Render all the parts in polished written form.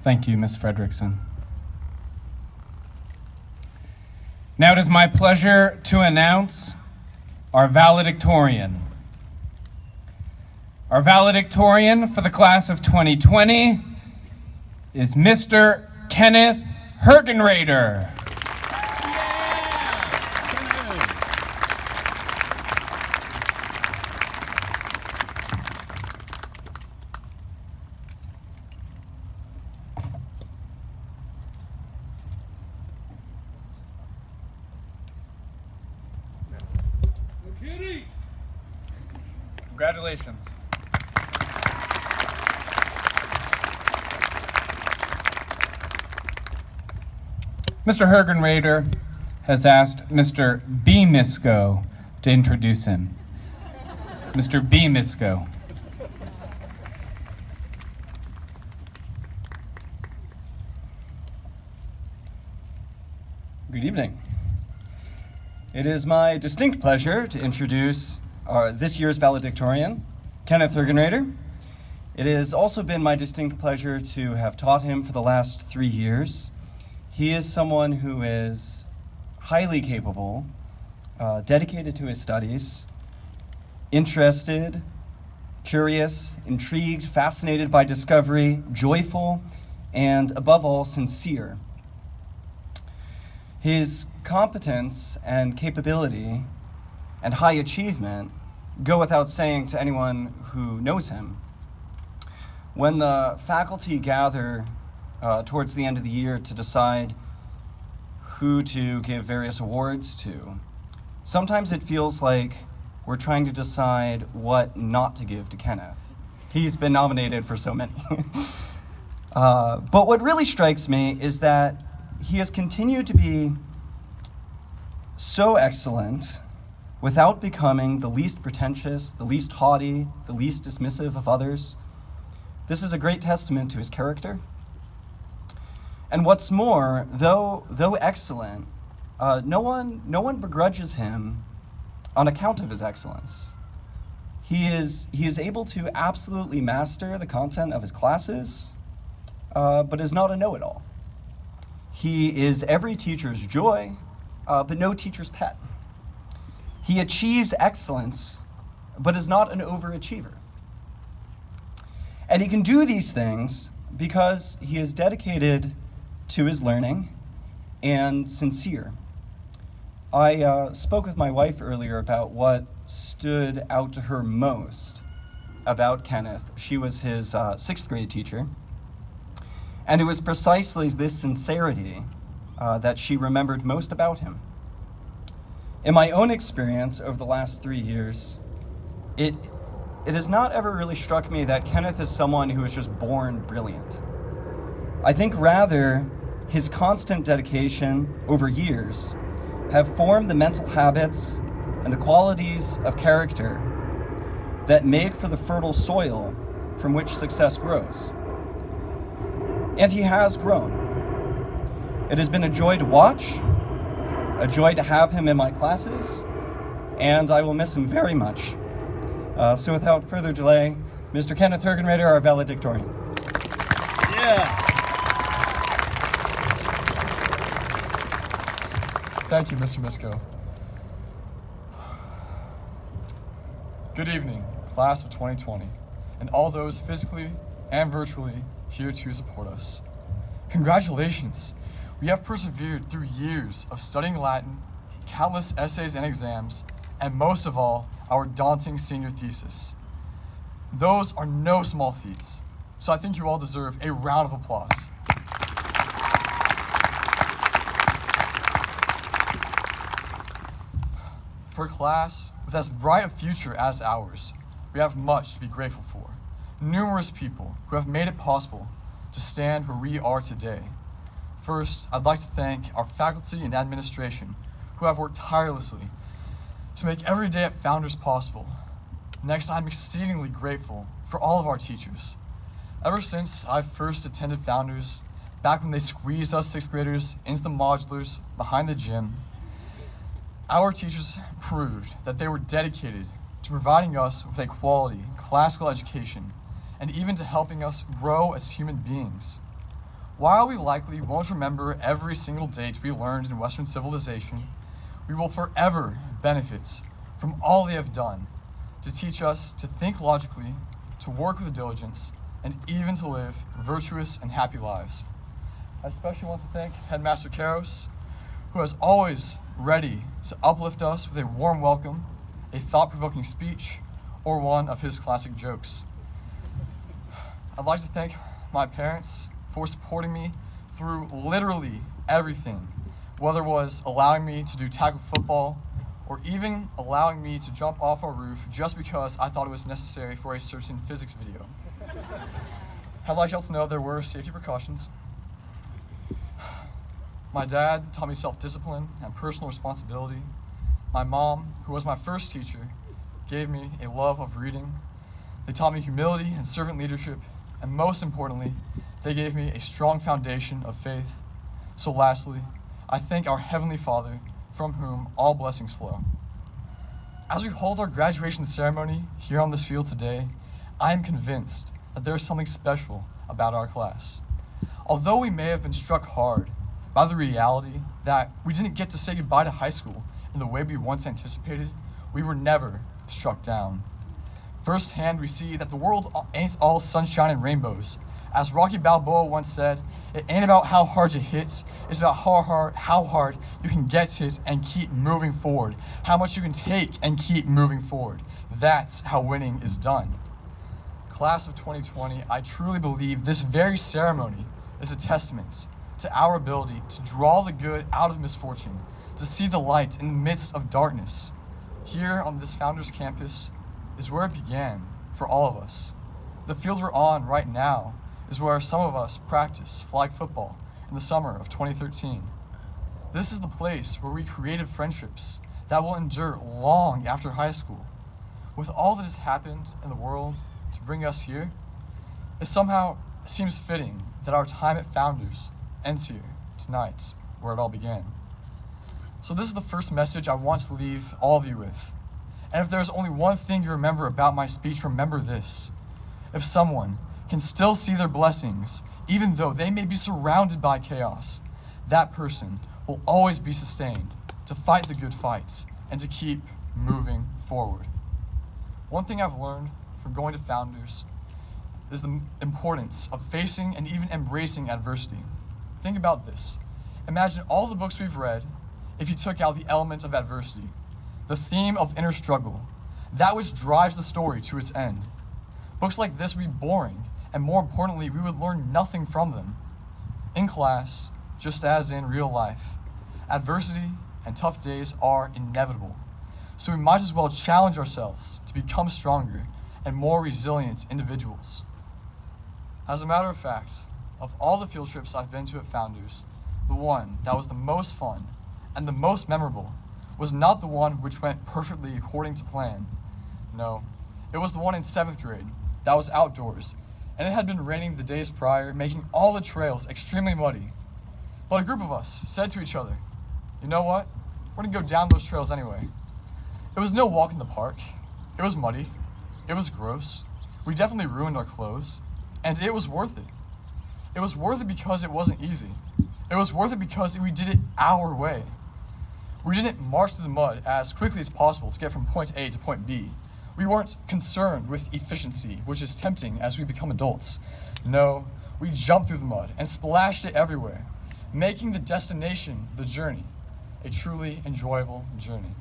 Thank you, Ms. Fredrickson. Now it is my pleasure to announce our valedictorian. Our valedictorian for the class of 2020 is Mr. Kenneth Hergenrader. Congratulations. Mr. Hergenrader has asked Mr. B. Misko to introduce him. Mr. B. Misko. Good evening. It is my distinct pleasure to introduce this year's valedictorian, Kenneth Hergenrader. It has also been my distinct pleasure to have taught him for the last 3 years. He is someone who is highly capable, dedicated to his studies, interested, curious, intrigued, fascinated by discovery, joyful, and above all, sincere. His competence and capability and high achievement go without saying to anyone who knows him. When the faculty gather towards the end of the year to decide who to give various awards to, sometimes it feels like we're trying to decide what not to give to Kenneth. He's been nominated for so many. But what really strikes me is that he has continued to be so excellent without becoming the least pretentious, the least haughty, the least dismissive of others. This is a great testament to his character. And what's more, though excellent, no one begrudges him on account of his excellence. He is able to absolutely master the content of his classes, but is not a know-it-all. He is every teacher's joy, but no teacher's pet. He achieves excellence, but is not an overachiever. And he can do these things because he is dedicated to his learning and sincere. I spoke with my wife earlier about what stood out to her most about Kenneth. She was his 6th grade teacher. And it was precisely this sincerity that she remembered most about him. In my own experience over the last 3 years, it has not ever really struck me that Kenneth is someone who is just born brilliant. I think rather his constant dedication over years have formed the mental habits and the qualities of character that make for the fertile soil from which success grows. And he has grown. It has been a joy to watch, a joy to have him in my classes, and I will miss him very much. So without further delay, Mr. Kenneth Hergenrader, our valedictorian. Yeah. Thank you, Mr. Misko. Good evening, class of 2020, and all those physically and virtually here to support us. Congratulations! We have persevered through years of studying Latin, countless essays and exams, and most of all, our daunting senior thesis. Those are no small feats, so I think you all deserve a round of applause. For a class with as bright a future as ours, we have much to be grateful for. Numerous people who have made it possible to stand where we are today. First, I'd like to thank our faculty and administration who have worked tirelessly to make every day at Founders possible. Next, I'm exceedingly grateful for all of our teachers. Ever since I first attended Founders, back when they squeezed us 6th graders into the modulars behind the gym, our teachers proved that they were dedicated to providing us with a quality classical education and even to helping us grow as human beings. While we likely won't remember every single date we learned in Western civilization, we will forever benefit from all they have done to teach us to think logically, to work with diligence, and even to live virtuous and happy lives. I especially want to thank Headmaster Karos, who is always ready to uplift us with a warm welcome, a thought-provoking speech, or one of his classic jokes. I'd like to thank my parents for supporting me through literally everything, whether it was allowing me to do tackle football or even allowing me to jump off our roof just because I thought it was necessary for a certain physics video. I'd like y'all to know there were safety precautions. My dad taught me self-discipline and personal responsibility. My mom, who was my first teacher, gave me a love of reading. They taught me humility and servant leadership, and most importantly, they gave me a strong foundation of faith. So lastly, I thank our Heavenly Father, from whom all blessings flow. As we hold our graduation ceremony here on this field today, I am convinced that there is something special about our class. Although we may have been struck hard by the reality that we didn't get to say goodbye to high school in the way we once anticipated, we were never struck down. Firsthand, we see that the world ain't all sunshine and rainbows. As Rocky Balboa once said, it ain't about how hard you hit, it's about how hard you can get hit and keep moving forward, how much you can take and keep moving forward. That's how winning is done. Class of 2020, I truly believe this very ceremony is a testament to our ability to draw the good out of misfortune, to see the light in the midst of darkness. Here on this Founders Campus is where it began for all of us. The field we're on right now is where some of us practiced flag football in the summer of 2013. This is the place where we created friendships that will endure long after high school. With all that has happened in the world to bring us here, it somehow seems fitting that our time at Founders ends here tonight, where it all began. So this is the first message I want to leave all of you with. And if there's only one thing you remember about my speech, remember this. If someone can still see their blessings, even though they may be surrounded by chaos, that person will always be sustained to fight the good fights and to keep moving forward. One thing I've learned from going to Founders is the importance of facing and even embracing adversity. Think about this. Imagine all the books we've read if you took out the element of adversity, the theme of inner struggle, that which drives the story to its end. Books like this would be boring, and more importantly, we would learn nothing from them. In class, just as in real life, adversity and tough days are inevitable. So we might as well challenge ourselves to become stronger and more resilient individuals. As a matter of fact, of all the field trips I've been to at Founders, the one that was the most fun and the most memorable was not the one which went perfectly according to plan. No, it was the one in 7th grade that was outdoors, and it had been raining the days prior, making all the trails extremely muddy. But a group of us said to each other, you know what? We're gonna go down those trails anyway. It was no walk in the park. It was muddy. It was gross. We definitely ruined our clothes, and it was worth it. It was worth it because it wasn't easy. It was worth it because we did it our way. We didn't march through the mud as quickly as possible to get from point A to point B. We weren't concerned with efficiency, which is tempting as we become adults. No, we jumped through the mud and splashed it everywhere, making the destination the journey, a truly enjoyable journey.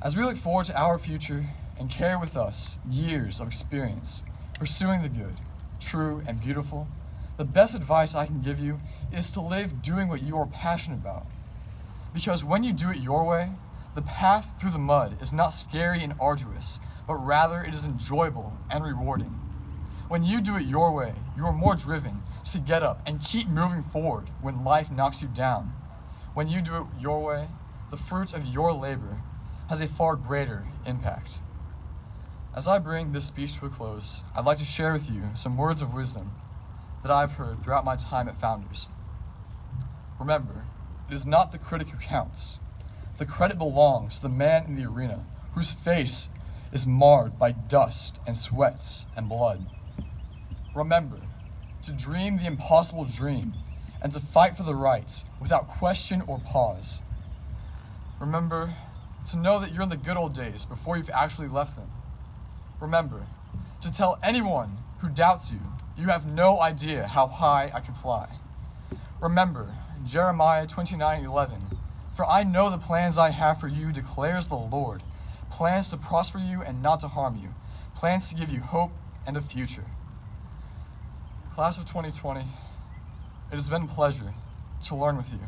As we look forward to our future and carry with us years of experience pursuing the good, true, and beautiful, the best advice I can give you is to live doing what you are passionate about. Because when you do it your way, the path through the mud is not scary and arduous, but rather it is enjoyable and rewarding. When you do it your way, you are more driven to get up and keep moving forward when life knocks you down. When you do it your way, the fruit of your labor has a far greater impact. As I bring this speech to a close, I'd like to share with you some words of wisdom that I've heard throughout my time at Founders. Remember, it is not the critic who counts. The credit belongs to the man in the arena whose face is marred by dust and sweats and blood. Remember, to dream the impossible dream, and to fight for the right without question or pause. Remember to know that you're in the good old days before you've actually left them. Remember to tell anyone who doubts you, you have no idea how high I can fly. Remember Jeremiah 29:11, for I know the plans I have for you, declares the Lord, plans to prosper you and not to harm you, plans to give you hope and a future. Class of 2020, it has been a pleasure to learn with you,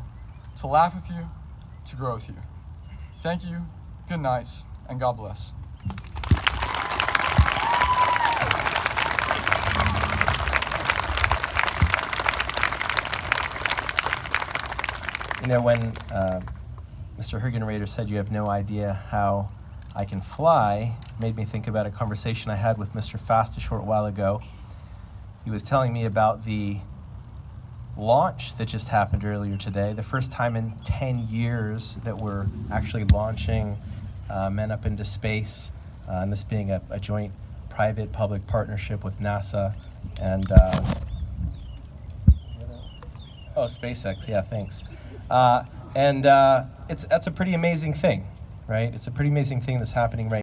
to laugh with you, to grow with you. Thank you, good night, and God bless. You know, when Mr. Hergenrader said you have no idea how I can fly, it made me think about a conversation I had with Mr. Fast a short while ago. He was telling me about the launch that just happened earlier today, the first time in 10 years that we're actually launching men up into space, and this being a joint private-public partnership with NASA and SpaceX, yeah, thanks. That's a pretty amazing thing, right? It's a pretty amazing thing that's happening right